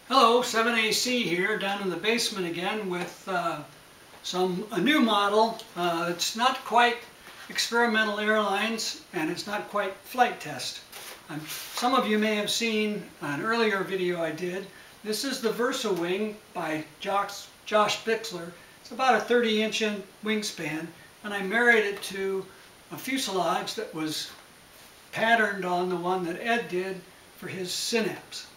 Hello, 7AC here, down in the basement again with a new model. It's not quite experimental airlines and it's not quite flight test. Some of you may have seen an earlier video I did. This is the Versa Wing by Josh Bixler. It's about a 30-inch wingspan, and I married it to a fuselage that was patterned on the one that Ed did for his Synapse.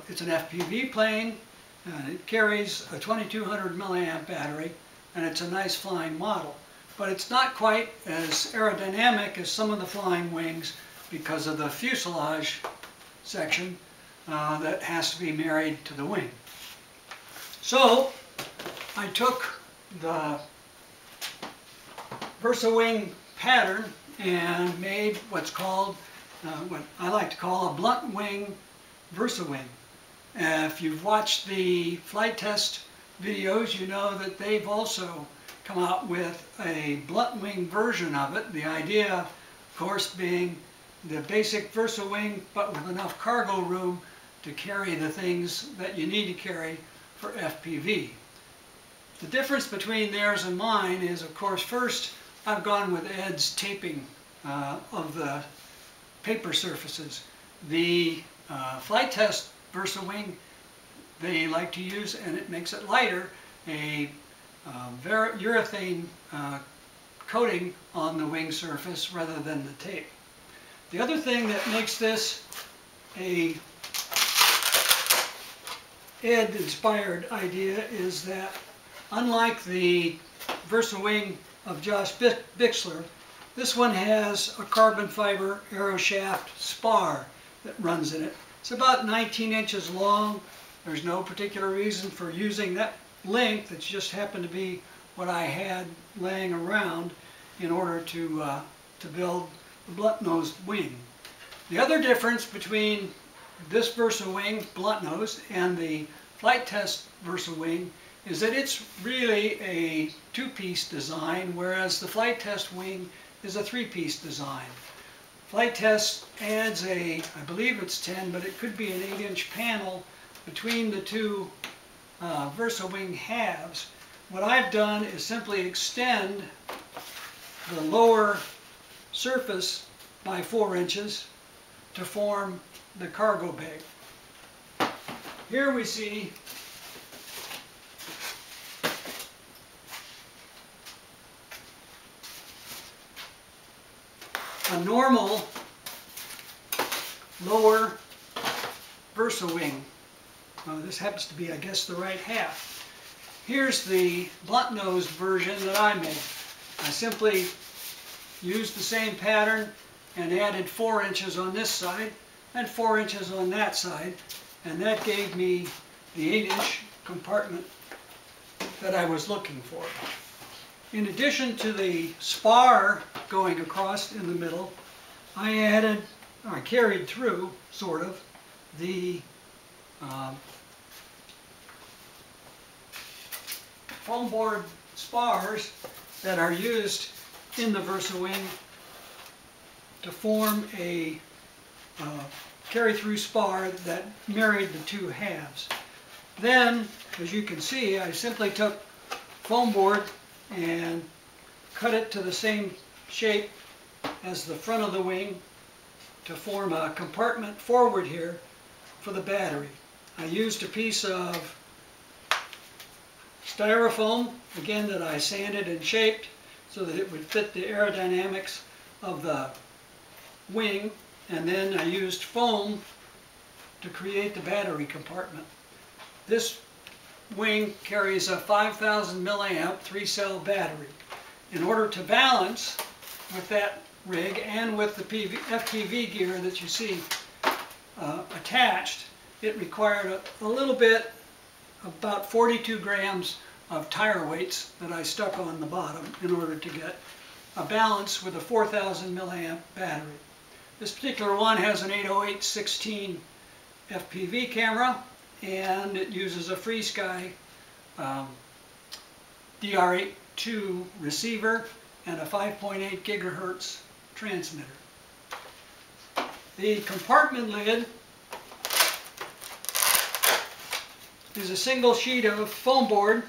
It's an FPV plane, and it carries a 2200 milliamp battery, and it's a nice flying model. But it's not quite as aerodynamic as some of the flying wings because of the fuselage section that has to be married to the wing. So I took the Versa Wing pattern and made what's called, what I like to call a blunt wing Versa Wing. If you've watched the flight test videos, you know that they've also come out with a blunt wing version of it. The idea, of course, being the basic Versa Wing, but with enough cargo room to carry the things that you need to carry for FPV. The difference between theirs and mine is, of course, first I've gone with Ed's taping of the paper surfaces. The flight test Versa Wing, they like to use, and it makes it lighter, a urethane coating on the wing surface rather than the tape. The other thing that makes this a Ed-inspired idea is that, unlike the Versa Wing of Josh Bixler, this one has a carbon fiber arrow shaft spar that runs in it. It's about 19 inches long. There's no particular reason for using that length. It just happened to be what I had laying around in order to build the blunt-nosed wing. The other difference between this Versa Wing blunt-nosed and the flight test Versa Wing is that it's really a two-piece design, whereas the flight test wing is a three-piece design. Flight test adds I believe it's 10, but it could be an 8-inch panel between the two Versa Wing halves. What I've done is simply extend the lower surface by 4 inches to form the cargo bay. Here we see a normal lower Versa Wing. This happens to be, I guess, the right half. Here's the blunt-nosed version that I made. I simply used the same pattern and added 4 inches on this side and 4 inches on that side, and that gave me the 8-inch compartment that I was looking for. In addition to the spar going across in the middle, I carried through, sort of, the foam board spars that are used in the Versa Wing to form a carry-through spar that married the two halves. Then, as you can see, I simply took foam board and cut it to the same shape as the front of the wing to form a compartment forward here for the battery. I used a piece of styrofoam, again, that I sanded and shaped so that it would fit the aerodynamics of the wing, and then I used foam to create the battery compartment. This wing carries a 5000 milliamp 3-cell battery. In order to balance with that rig and with the FPV gear that you see attached, it required a little bit, about 42 grams of tire weights that I stuck on the bottom in order to get a balance with a 4000 milliamp battery. This particular one has an 808/16 FPV camera, and it uses a FreeSky DR82 receiver and a 5.8 gigahertz transmitter. The compartment lid is a single sheet of foam board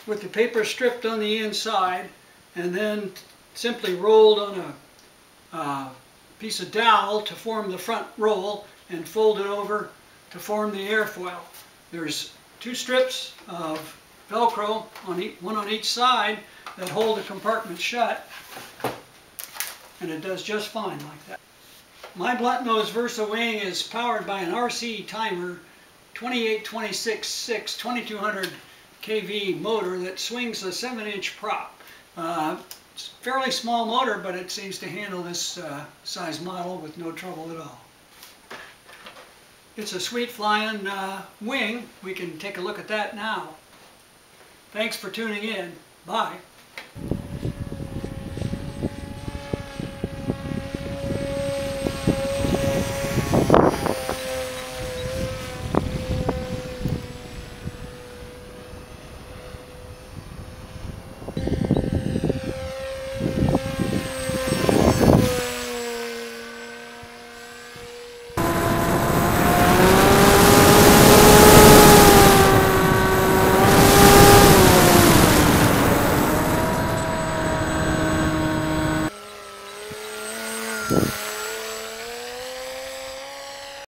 with the paper stripped on the inside and then simply rolled on a piece of dowel to form the front roll and folded over to form the airfoil. There's 2 strips of Velcro, one on each side, that hold the compartment shut, and it does just fine like that. My blunt nose Versa wing is powered by an RC timer 2826-6 2200 kV motor that swings a 7-inch prop. It's a fairly small motor, but it seems to handle this size model with no trouble at all. It's a sweet flying wing. We can take a look at that now. Thanks for tuning in. Bye.